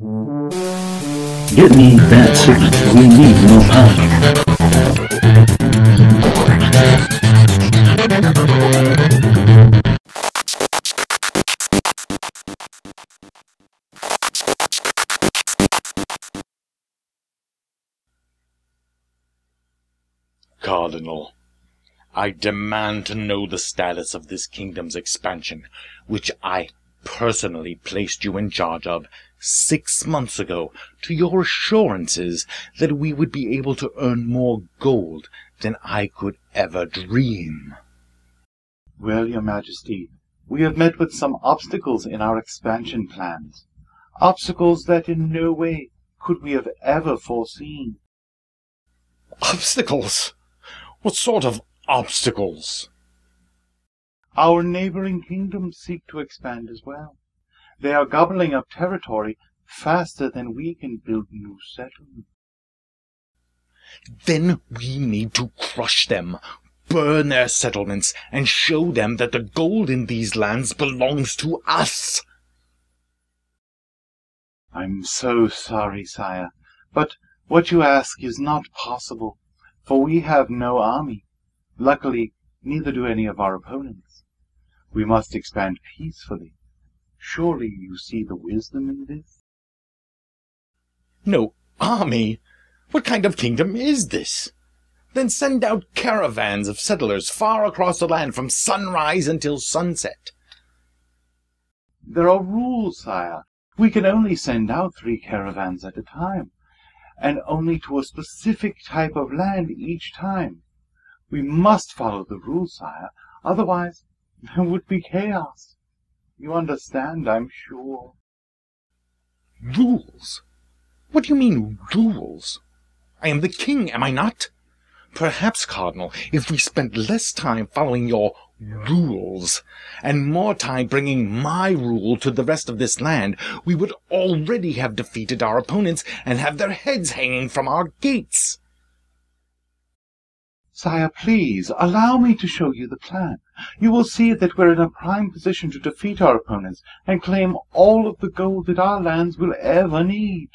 Get me that signal. We need more Cardinal, I demand to know the status of this kingdom's expansion, which I personally placed you in charge of 6 months ago, to your assurances that we would be able to earn more gold than I could ever dream. Well, Your Majesty, we have met with some obstacles in our expansion plans. Obstacles that in no way could we have ever foreseen. Obstacles? What sort of obstacles? Our neighboring kingdoms seek to expand as well. They are gobbling up territory faster than we can build new settlements. Then we need to crush them, burn their settlements, and show them that the gold in these lands belongs to us. I'm so sorry, sire, but what you ask is not possible, for we have no army. Luckily, neither do any of our opponents. We must expand peacefully. Surely you see the wisdom in this? No army? What kind of kingdom is this? Then send out caravans of settlers far across the land from sunrise until sunset. There are rules, sire. We can only send out 3 caravans at a time, and only to a specific type of land each time. We must follow the rules, sire, otherwise there would be chaos. You understand, I'm sure. Rules? What do you mean, rules? I am the king, am I not? Perhaps, Cardinal, if we spent less time following your rules, and more time bringing my rule to the rest of this land, we would already have defeated our opponents and have their heads hanging from our gates. Sire, please, allow me to show you the plan. You will see that we're in a prime position to defeat our opponents and claim all of the gold that our lands will ever need.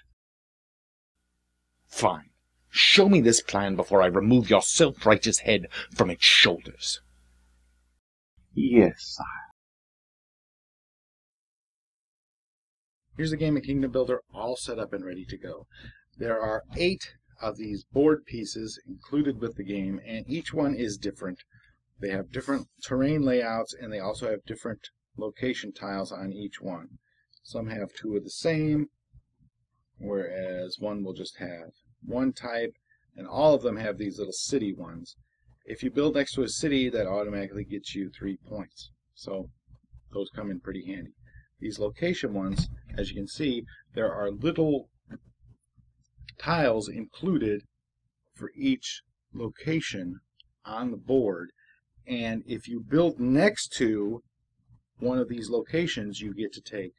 Fine. Show me this plan before I remove your self-righteous head from its shoulders. Yes, sire. Here's the game of Kingdom Builder all set up and ready to go. There are 8 of these board pieces included with the game, and each one is different. They have different terrain layouts, and they also have different location tiles on each one. Some have 2 of the same, whereas one will just have one type, and all of them have these little city ones. If you build next to a city, that automatically gets you 3 points. So those come in pretty handy. These location ones, as you can see, there are little tiles included for each location on the board, and if you build next to one of these locations, you get to take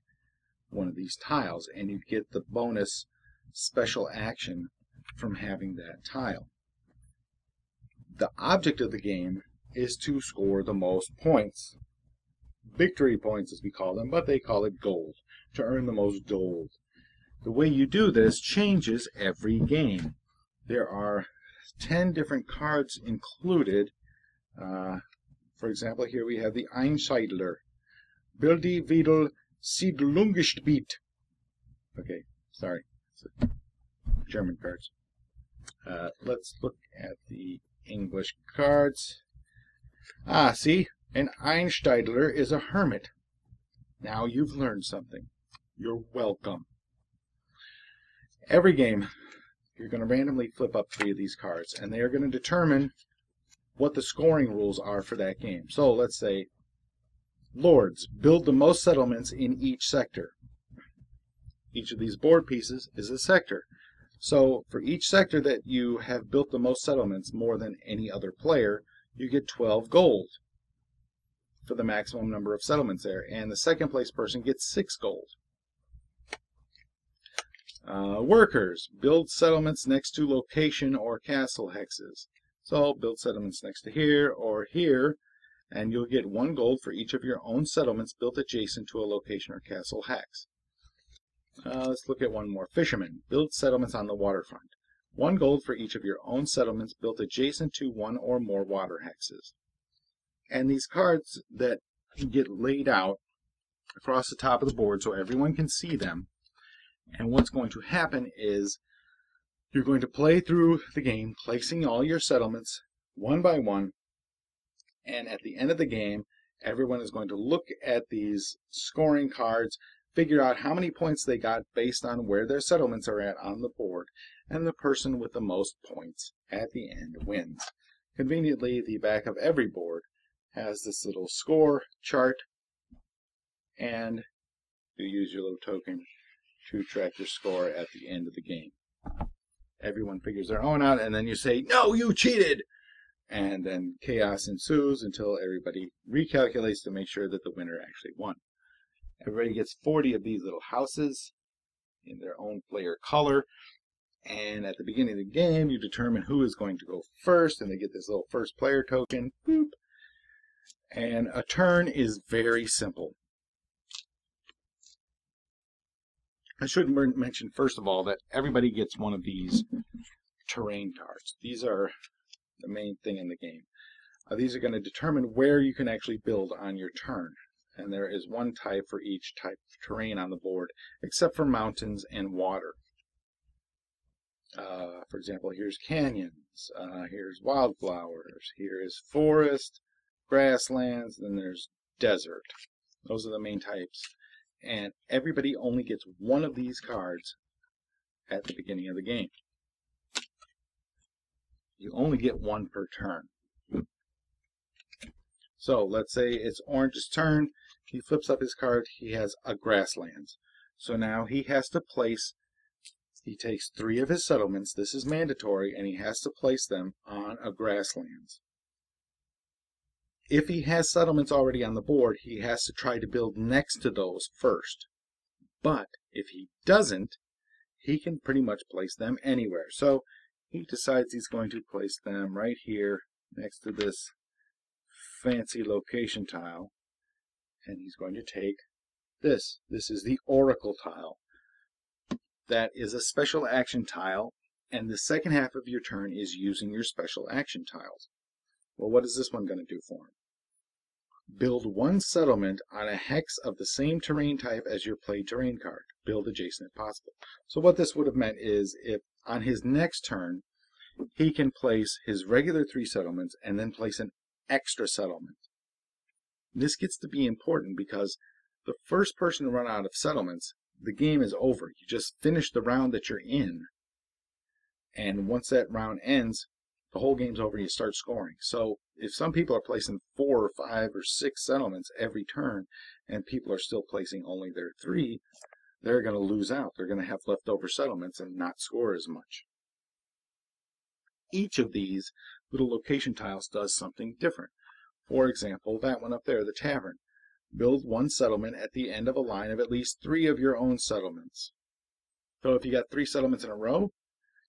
one of these tiles, and you get the bonus special action from having that tile. The object of the game is to score the most points. Victory points, as we call them, but they call it gold, to earn the most gold. The way you do this changes every game. There are 10 different cards included. For example, here we have the Untitled Bildi Wiedel Siedlungsgebiet. Okay, sorry. German cards. Let's look at the English cards. See, an Einsteidler is a hermit. Now you've learned something. You're welcome. Every game, you're going to randomly flip up 3 of these cards, and they are going to determine what the scoring rules are for that game. So let's say, Lords, build the most settlements in each sector. Each of these board pieces is a sector. So for each sector that you have built the most settlements, more than any other player, you get 12 gold for the maximum number of settlements there, and the second place person gets 6 gold. Workers, build settlements next to location or castle hexes. So build settlements next to here or here, and you'll get 1 gold for each of your own settlements built adjacent to a location or castle hex. Let's look at one more. Fishermen. Build settlements on the waterfront. 1 gold for each of your own settlements built adjacent to one or more water hexes. And these cards that get laid out across the top of the board so everyone can see them. And what's going to happen is you're going to play through the game, placing all your settlements one by one. And at the end of the game, everyone is going to look at these scoring cards, figure out how many points they got based on where their settlements are at on the board, and the person with the most points at the end wins. Conveniently, the back of every board has this little score chart, and you use your little token to track your score at the end of the game. Everyone figures their own out, and then you say, "No, you cheated!" And then chaos ensues until everybody recalculates to make sure that the winner actually won. Everybody gets 40 of these little houses in their own player color. And at the beginning of the game, you determine who is going to go first, and they get this little first player token. Boop. And a turn is very simple. I should mention, first of all, that everybody gets one of these terrain cards. These are the main thing in the game. These are going to determine where you can actually build on your turn. And there is one type for each type of terrain on the board, except for mountains and water. For example, here's canyons, here's wildflowers, here is forest, grasslands, then there's desert. Those are the main types. And everybody only gets one of these cards at the beginning of the game. You only get one per turn. So let's say it's Orange's turn. He flips up his card. He has a grasslands. So now he has to place, he takes 3 of his settlements. This is mandatory, and he has to place them on a grasslands. If he has settlements already on the board, he has to try to build next to those first. But if he doesn't, he can pretty much place them anywhere. So he decides he's going to place them right here next to this fancy location tile, and he's going to take this. This is the Oracle tile. That is a special action tile, and the second half of your turn is using your special action tiles. Well, what is this one going to do for him? Build 1 settlement on a hex of the same terrain type as your played terrain card. Build adjacent if possible. So what this would have meant is if on his next turn he can place his regular 3 settlements and then place an extra settlement. This gets to be important because the first person to run out of settlements, the game is over. You just finish the round that you're in, and once that round ends, the whole game's over and you start scoring. So if some people are placing 4 or 5 or 6 settlements every turn and people are still placing only their 3, they're going to lose out. They're going to have leftover settlements and not score as much. Each of these little location tiles does something different. For example, that one up there, the tavern. Build 1 settlement at the end of a line of at least 3 of your own settlements. So if you got 3 settlements in a row,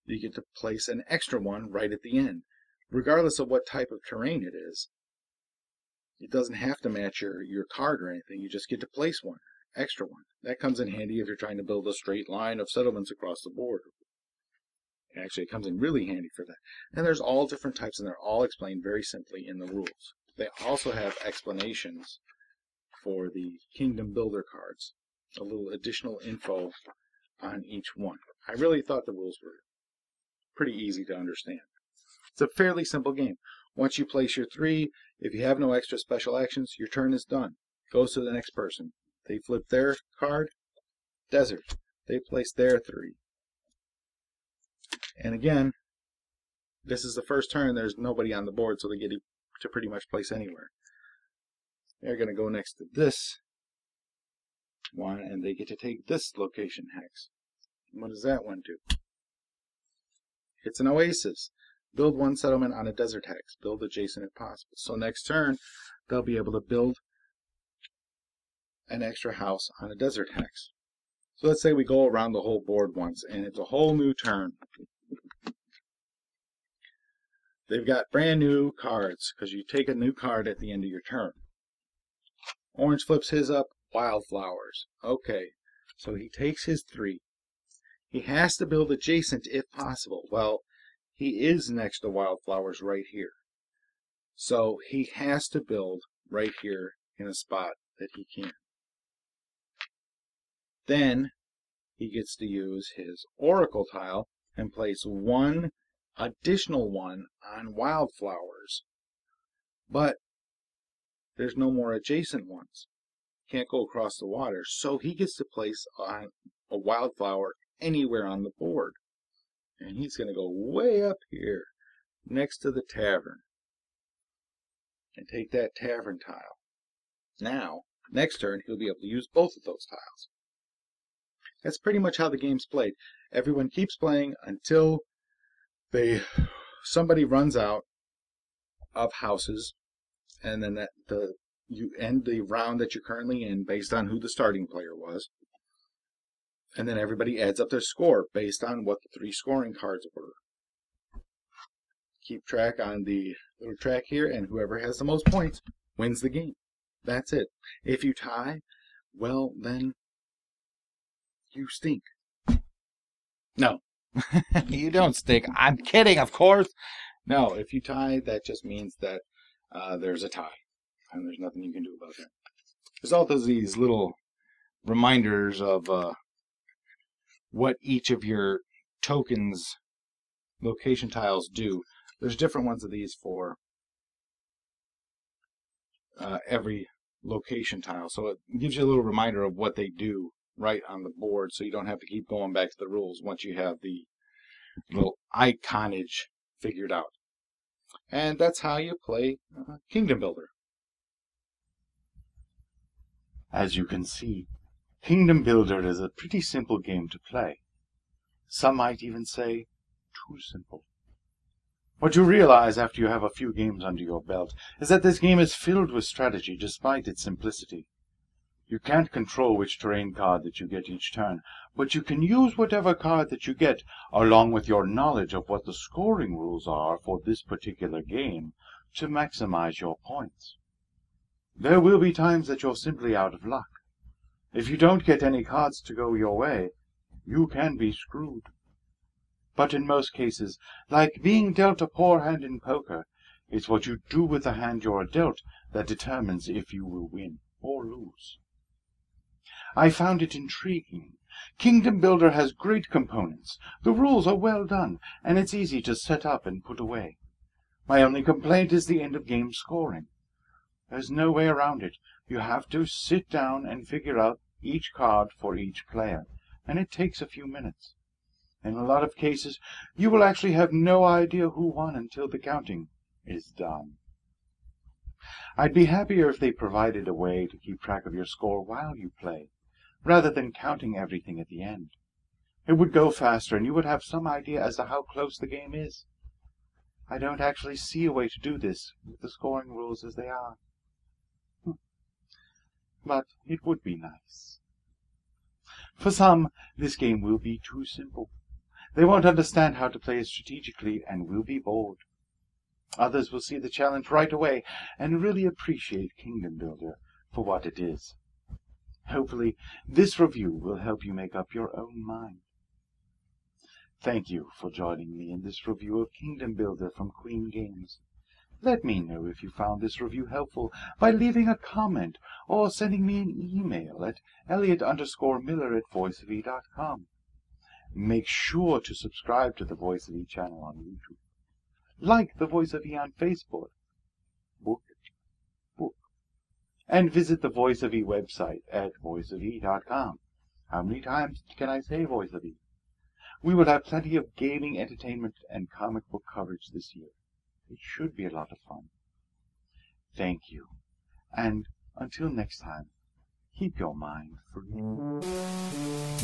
you get to place an extra one right at the end. Regardless of what type of terrain it is, it doesn't have to match your card or anything. You just get to place one, extra one. That comes in handy if you're trying to build a straight line of settlements across the board. Actually, it comes in really handy for that. And there's all different types, and they're all explained very simply in the rules. They also have explanations for the Kingdom Builder cards, a little additional info on each one. I really thought the rules were pretty easy to understand. It's a fairly simple game. Once you place your 3, if you have no extra special actions, your turn is done. Goes to the next person. They flip their card, desert. They place their 3. And again, this is the first turn. There's nobody on the board, so they get to pretty much place anywhere. They're going to go next to this one, and they get to take this location hex. What does that one do? It's an oasis. Build 1 settlement on a desert hex. Build adjacent if possible. So next turn, they'll be able to build an extra house on a desert hex. So let's say we go around the whole board once, and it's a whole new turn. They've got brand new cards, because you take a new card at the end of your turn. Orange flips his up, wildflowers. Okay, So he takes his 3. He has to build adjacent if possible. Well, he is next to wildflowers right here. So he has to build right here in a spot that he can. Then he gets to use his oracle tile and place 1 additional one on wildflowers. But there's no more adjacent ones. Can't go across the water. So he gets to place on a wildflower anywhere on the board. And he's going to go way up here next to the tavern and take that tavern tile. Now, next turn, he'll be able to use both of those tiles. That's pretty much how the game's played. Everyone keeps playing until somebody runs out of houses, and then you end the round that you're currently in based on who the starting player was. And then everybody adds up their score based on what the 3 scoring cards were. Keep track on the little track here, and whoever has the most points wins the game. That's it. If you tie, well, then you stink. No, you don't stink. I'm kidding, of course. No, if you tie, that just means that there's a tie, and there's nothing you can do about that. There's all these little reminders of what each of your tokens location tiles do. There's different ones of these for every location tile, so it gives you a little reminder of what they do right on the board, so you don't have to keep going back to the rules once you have the little iconage figured out. And that's how you play Kingdom Builder. As you can see, Kingdom Builder is a pretty simple game to play. Some might even say, too simple. What you realize after you have a few games under your belt is that this game is filled with strategy despite its simplicity. You can't control which terrain card that you get each turn, but you can use whatever card that you get, along with your knowledge of what the scoring rules are for this particular game, to maximize your points. There will be times that you're simply out of luck. If you don't get any cards to go your way, you can be screwed. But in most cases, like being dealt a poor hand in poker, it's what you do with the hand you're dealt that determines if you will win or lose. I found it intriguing. Kingdom Builder has great components, the rules are well done, and it's easy to set up and put away. My only complaint is the end-of-game scoring. There's no way around it. You have to sit down and figure out each card for each player, and it takes a few minutes. In a lot of cases, you will actually have no idea who won until the counting is done. I'd be happier if they provided a way to keep track of your score while you play, rather than counting everything at the end. It would go faster, and you would have some idea as to how close the game is. I don't actually see a way to do this with the scoring rules as they are. But it would be nice. For some, this game will be too simple. They won't understand how to play it strategically and will be bored. Others will see the challenge right away and really appreciate Kingdom Builder for what it is. Hopefully, this review will help you make up your own mind. Thank you for joining me in this review of Kingdom Builder from Queen Games. Let me know if you found this review helpful by leaving a comment or sending me an email at elliot_miller@voiceofe.com. Make sure to subscribe to the Voice of E channel on YouTube. Like the Voice of E on Facebook. Book. And visit the Voice of E website at voiceofe.com. How many times can I say Voice of E? We will have plenty of gaming, entertainment, and comic book coverage this year. It should be a lot of fun. Thank you. And until next time, keep your mind free.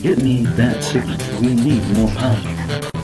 Get me that signal. We need more power.